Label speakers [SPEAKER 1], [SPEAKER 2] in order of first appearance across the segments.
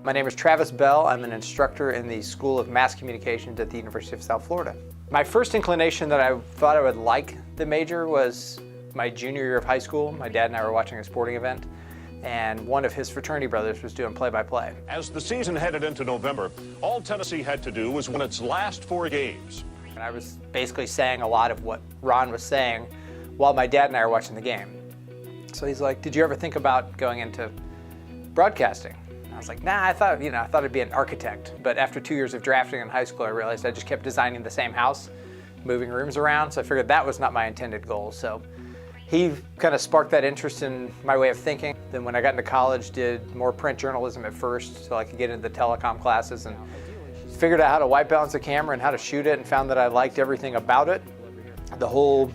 [SPEAKER 1] My name is Travis Bell. I'm an instructor in the School of Mass Communications at the University of South Florida. My first inclination that I thought I would like the major was my junior year of high school. My dad and I were watching a sporting event, and one of his fraternity brothers was doing play-by-play.
[SPEAKER 2] As the season headed into November, all Tennessee had to do was win its last 4 games.
[SPEAKER 1] And I was basically saying a lot of what Ron was saying while my dad and I were watching the game. So he's like, "Did you ever think about going into broadcasting?" I was like, "Nah, I thought I'd be an architect." But after 2 years of drafting in high school, I realized I just kept designing the same house, moving rooms around, so I figured that was not my intended goal. So he kind of sparked that interest in my way of thinking. Then when I got into college, did more print journalism at first so I could get into the telecom classes, and figured out how to white balance a camera and how to shoot it, and found that I liked everything about it. The whole,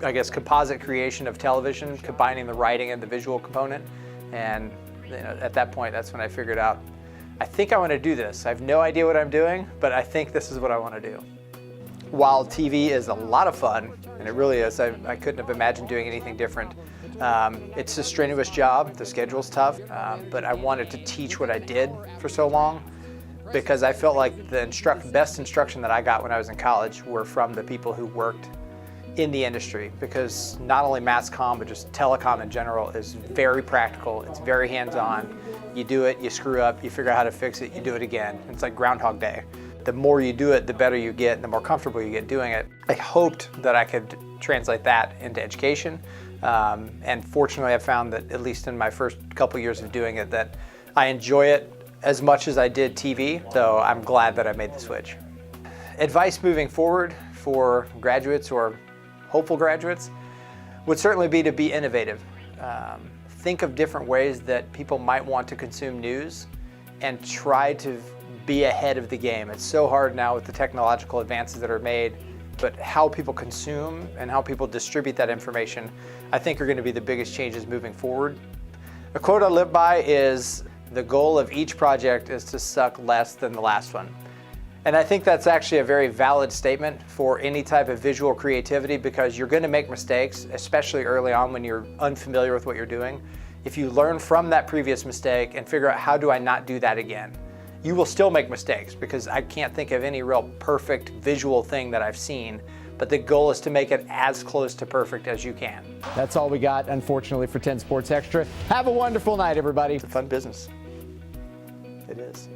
[SPEAKER 1] I guess, composite creation of television, combining the writing and the visual component. And at that point, that's when I figured out, I think I want to do this. I have no idea what I'm doing, but I think this is what I want to do. While TV is a lot of fun, and it really is, I couldn't have imagined doing anything different. It's a strenuous job, the schedule's tough, but I wanted to teach what I did for so long because I felt like the best instruction that I got when I was in college were from the people who worked in the industry, because not only mass comm, but just telecom in general is very practical. It's very hands-on. You do it, you screw up, you figure out how to fix it, you do it again. It's like Groundhog Day. The more you do it, the better you get, and the more comfortable you get doing it. I hoped that I could translate that into education, and fortunately I found that, at least in my first couple years of doing it, that I enjoy it as much as I did TV, so I'm glad that I made the switch. Advice moving forward for graduates or hopeful graduates would certainly be to be innovative. Think of different ways that people might want to consume news and try to be ahead of the game. It's so hard now with the technological advances that are made, but how people consume and how people distribute that information, I think, are going to be the biggest changes moving forward. A quote I live by is, "The goal of each project is to suck less than the last one." And I think that's actually a very valid statement for any type of visual creativity, because you're going to make mistakes, especially early on when you're unfamiliar with what you're doing. If you learn from that previous mistake and figure out, how do I not do that again? You will still make mistakes, because I can't think of any real perfect visual thing that I've seen, but the goal is to make it as close to perfect as you can.
[SPEAKER 3] That's all we got, unfortunately, for 10 Sports Extra. Have a wonderful night, everybody.
[SPEAKER 1] It's a fun business. It is.